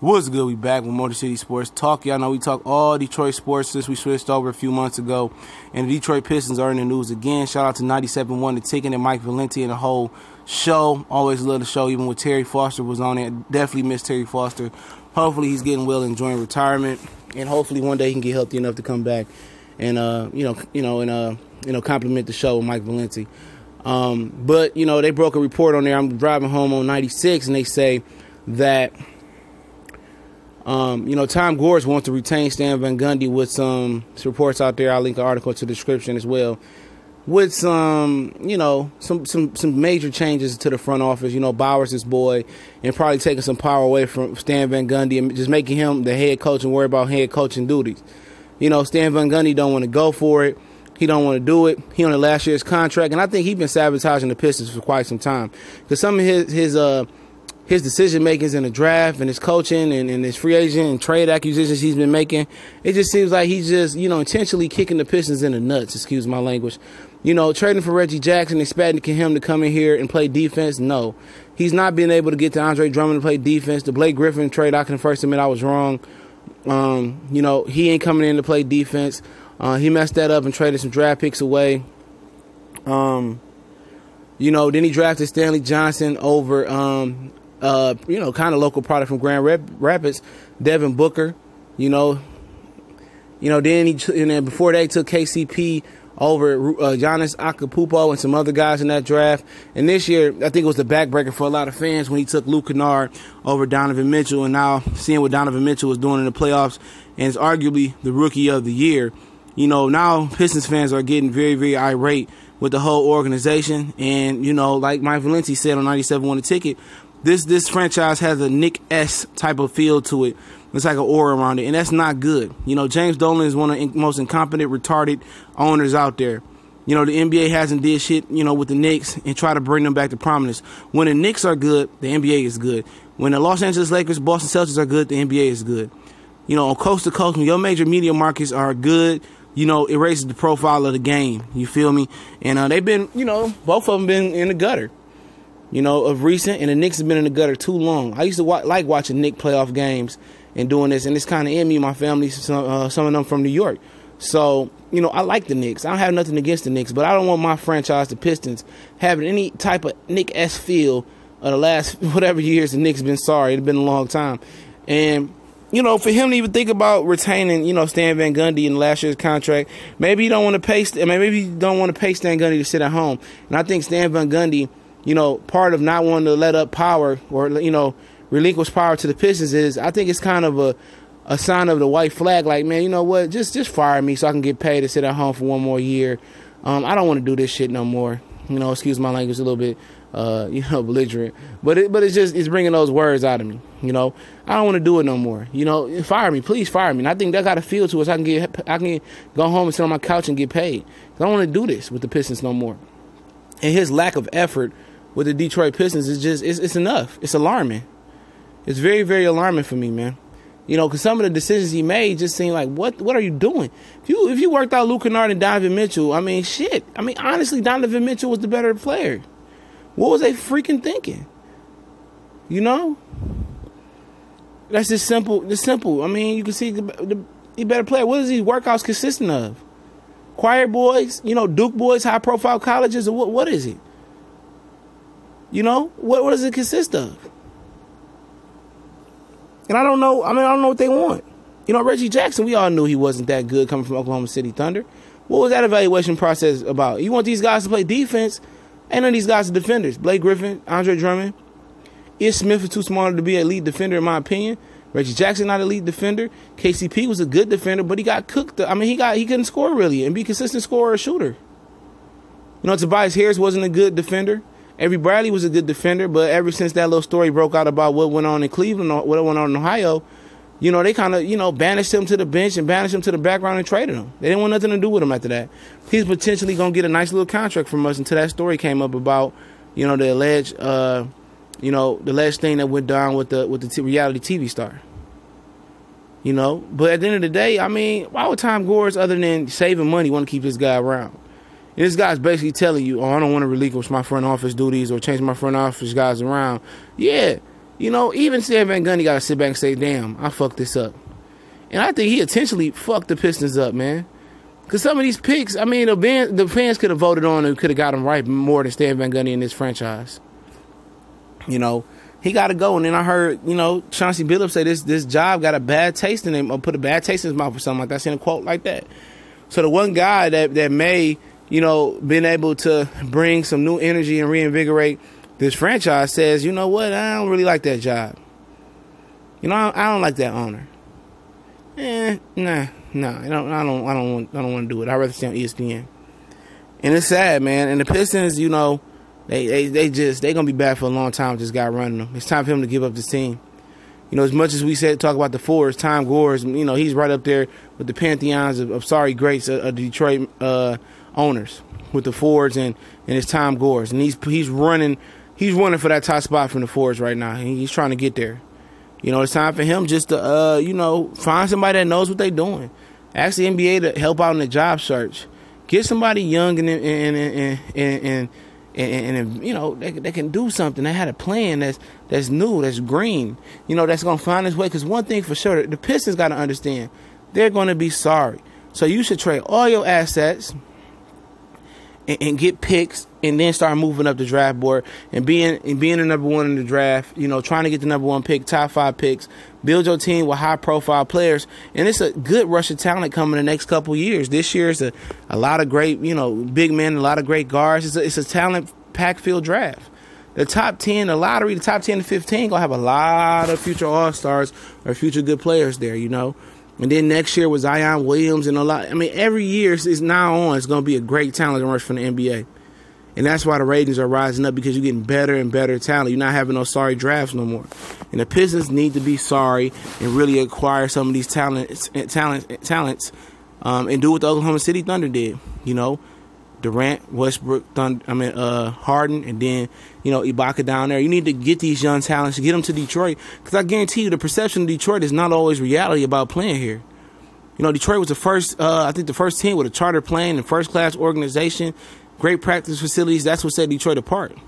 What's good? We back with Motor City Sports Talk. Y'all know we talk all Detroit sports since we switched over a few months ago. And the Detroit Pistons are in the news again. Shout out to 97.1 The Ticket and Mike Valenti and the whole show. Always love the show, even when Terry Foster was on it. Definitely miss Terry Foster. Hopefully he's getting well, enjoying retirement, and hopefully one day he can get healthy enough to come back and compliment the show with Mike Valenti. But they broke a report on there. I'm driving home on 96, and they say that Tom Gores wants to retain Stan Van Gundy with some reports out there. I'll link an article to the description as well. With some major changes to the front office. Bowers, his boy, and probably taking some power away from Stan Van Gundy and just making him the head coach and worry about head coaching duties. Stan Van Gundy don't want to go for it. He don't want to do it. He on the last year's contract, and I think he's been sabotaging the Pistons for quite some time. Because some of his decision makings in the draft and his coaching and his free agent and trade acquisitions he's been making, it just seems like he's just intentionally kicking the Pistons in the nuts. Excuse my language. Trading for Reggie Jackson, expecting him to come in here and play defense. No, he's not been able to get to Andre Drummond to play defense. The Blake Griffin trade, I can first admit I was wrong. He ain't coming in to play defense. He messed that up and traded some draft picks away. Then he drafted Stanley Johnson over, kind of local product from Grand Rapids, Devin Booker. Then before that, he took KCP over Giannis Antetokounmpo and some other guys in that draft. And this year, I think it was the backbreaker for a lot of fans when he took Luke Kennard over Donovan Mitchell. And now seeing what Donovan Mitchell was doing in the playoffs, and is arguably the rookie of the year. Now Pistons fans are getting very, very irate with the whole organization. And, like Mike Valenti said on 97.1 The Ticket, this franchise has a Nick S type of feel to it. It's like an aura around it, and that's not good. James Dolan is one of the most incompetent, retarded owners out there. The NBA hasn't did shit, with the Knicks and try to bring them back to prominence. When the Knicks are good, the NBA is good. When the Los Angeles Lakers, Boston Celtics are good, the NBA is good. On coast to coast, when your major media markets are good, it raises the profile of the game. You feel me? And they've been, both of them been in the gutter. Of recent, and the Knicks have been in the gutter too long. I used to like watching Knicks playoff games and doing this, and it's kind of in me, my family, some of them from New York. So, I like the Knicks. I don't have nothing against the Knicks, but I don't want my franchise, the Pistons, having any type of Nick-esque feel of the last whatever years the Knicks have been sorry. It's been a long time. And, for him to even think about retaining, Stan Van Gundy in last year's contract, maybe he don't want to pay Stan Gundy to sit at home. And I think Stan Van Gundy, part of not wanting to let up power or, relinquish power to the Pistons is, I think it's kind of a sign of the white flag. Like, man, you know what? Just fire me so I can get paid to sit at home for one more year. I don't want to do this shit no more. Excuse my language a little bit, belligerent. But it's bringing those words out of me. I don't want to do it no more. Fire me, please fire me. And I think that got a feel to it. So I can go home and sit on my couch and get paid. I don't want to do this with the Pistons no more. And his lack of effort with the Detroit Pistons is just it's enough. It's alarming. It's very, very alarming for me, man. Because some of the decisions he made just seem like, what are you doing? If you worked out Luke Kennard and Donovan Mitchell, honestly, Donovan Mitchell was the better player. What was they freaking thinking? That's just simple. Just simple. You can see the better player. What is these workouts consisting of? Choir boys, Duke boys, high-profile colleges, or what is it? What does it consist of? And I don't know. I don't know what they want. Reggie Jackson, we all knew he wasn't that good coming from Oklahoma City Thunder. What was that evaluation process about? You want these guys to play defense? Ain't none of these guys are defenders. Blake Griffin, Andre Drummond. Ish Smith is too small to be an elite defender, in my opinion. Reggie Jackson, not an elite defender. KCP was a good defender, but he got cooked. He couldn't score really and be a consistent scorer or shooter. Tobias Harris wasn't a good defender. Avery Bradley was a good defender, but ever since that little story broke out about what went on in Cleveland or what went on in Ohio, they kind of, banished him to the bench and banished him to the background and traded him. They didn't want nothing to do with him after that. He's potentially going to get a nice little contract from us until that story came up about, the alleged, the alleged thing that went down with the reality TV star. But at the end of the day, why would Tom Gores, other than saving money, want to keep this guy around? And this guy's basically telling you, I don't want to relinquish my front office duties or change my front office guys around. Yeah, You know, even Stan Van Gundy got to sit back and say, damn, I fucked this up. And I think he intentionally fucked the Pistons up, man. Because some of these picks, I mean, the fans could have voted on and could have got him right more than Stan Van Gundy in this franchise. You know, he got to go. And then I heard, you know, Chauncey Billups say this job got a bad taste in him, or put a bad taste in his mouth or something like that. I seen a quote like that. So the one guy that may, you know, been able to bring some new energy and reinvigorate this franchise says, you know what, I don't really like that job. You know, I don't like that owner. I don't want to do it. I'd rather stay on ESPN. And it's sad, man. And the Pistons, you know, they gonna be bad for a long time with this guy running them. It's time for him to give up this team. You know, as much as we talk about the Fords, Tom Gores, you know, he's right up there with the pantheons of sorry greats of Detroit owners, with the Fords and it's Tom Gores. And he's running for that top spot from the Fords right now. He's trying to get there. You know, it's time for him just to, you know, find somebody that knows what they're doing. Ask the NBA to help out in the job search. Get somebody young and you know, they can do something. They had a plan that's new, that's green. You know, that's going to find its way. Because one thing for sure, the Pistons got to understand, they're going to be sorry. So you should trade all your assets and get picks, and then start moving up the draft board and being the number one in the draft, you know, trying to get the number one pick, top 5 picks, build your team with high profile players. And it's a good rush of talent coming the next couple years. This year is a lot of great, you know, big men, a lot of great guards. It's a talent pack filled draft. The top 10, the lottery, the top 10 to 15 gonna have a lot of future all-stars or future good players there, you know. And then next year with Zion Williams and a lot. I mean, every year is now on. It's going to be a great talent rush from the NBA. And that's why the ratings are rising up, because you're getting better and better talent. You're not having those sorry drafts no more. And the Pistons need to be sorry and really acquire some of these talents, and do what the Oklahoma City Thunder did. You know, Durant, Westbrook, Harden, and then, you know, Ibaka down there. You need to get these young talents, get them to Detroit, because I guarantee you the perception of Detroit is not always reality about playing here. You know, Detroit was the first, I think the first team with a charter plane and first-class organization, great practice facilities. That's what set Detroit apart.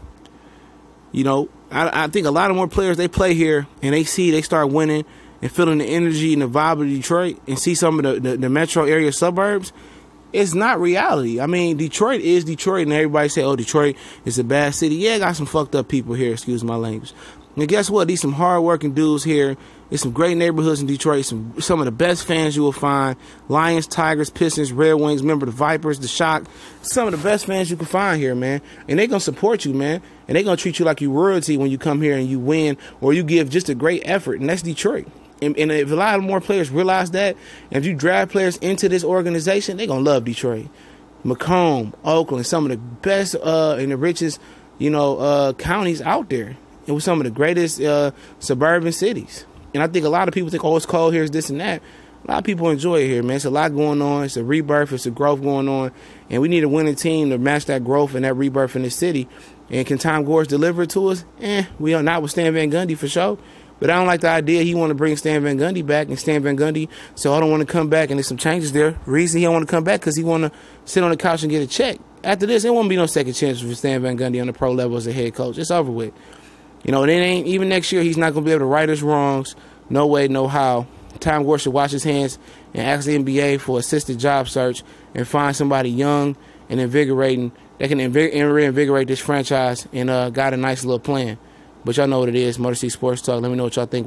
You know, I think a lot of more players, they play here and they start winning and feeling the energy and the vibe of Detroit and see some of the metro area suburbs. It's not reality. I mean, Detroit is Detroit, and everybody say, oh, Detroit is a bad city. Yeah, got some fucked up people here, excuse my language. And guess what? These some hard-working dudes here. There's some great neighborhoods in Detroit, some of the best fans you will find. Lions, Tigers, Pistons, Red Wings, remember the Vipers, the Shock. Some of the best fans you can find here, man. And they're going to support you, man. And they're going to treat you like you royalty when you come here and you win, or you give just a great effort. And that's Detroit. And if a lot more players realize that, and if you draft players into this organization, they're going to love Detroit. Macomb, Oakland, some of the best and the richest, you know, counties out there. It was some of the greatest suburban cities. And I think a lot of people think, oh, it's cold here, it's this and that. A lot of people enjoy it here, man. It's a lot going on. It's a rebirth. It's a growth going on. And we need a winning team to match that growth and that rebirth in the city. And can Tom Gores deliver it to us? We are not with Stan Van Gundy for sure. But I don't like the idea he want to bring Stan Van Gundy back, and Stan Van Gundy so I don't want to come back, and there's some changes there. Reason he don't want to come back because he want to sit on the couch and get a check. After this, there won't be no second chance for Stan Van Gundy on the pro level as a head coach. It's over with. You know, it ain't even next year. He's not going to be able to right his wrongs. No way, no how. Tom Gores should wash his hands and ask the NBA for assisted job search and find somebody young and invigorating that can reinvigorate this franchise and got a nice little plan. But y'all know what it is. Motor City Sports Talk. Let me know what y'all think.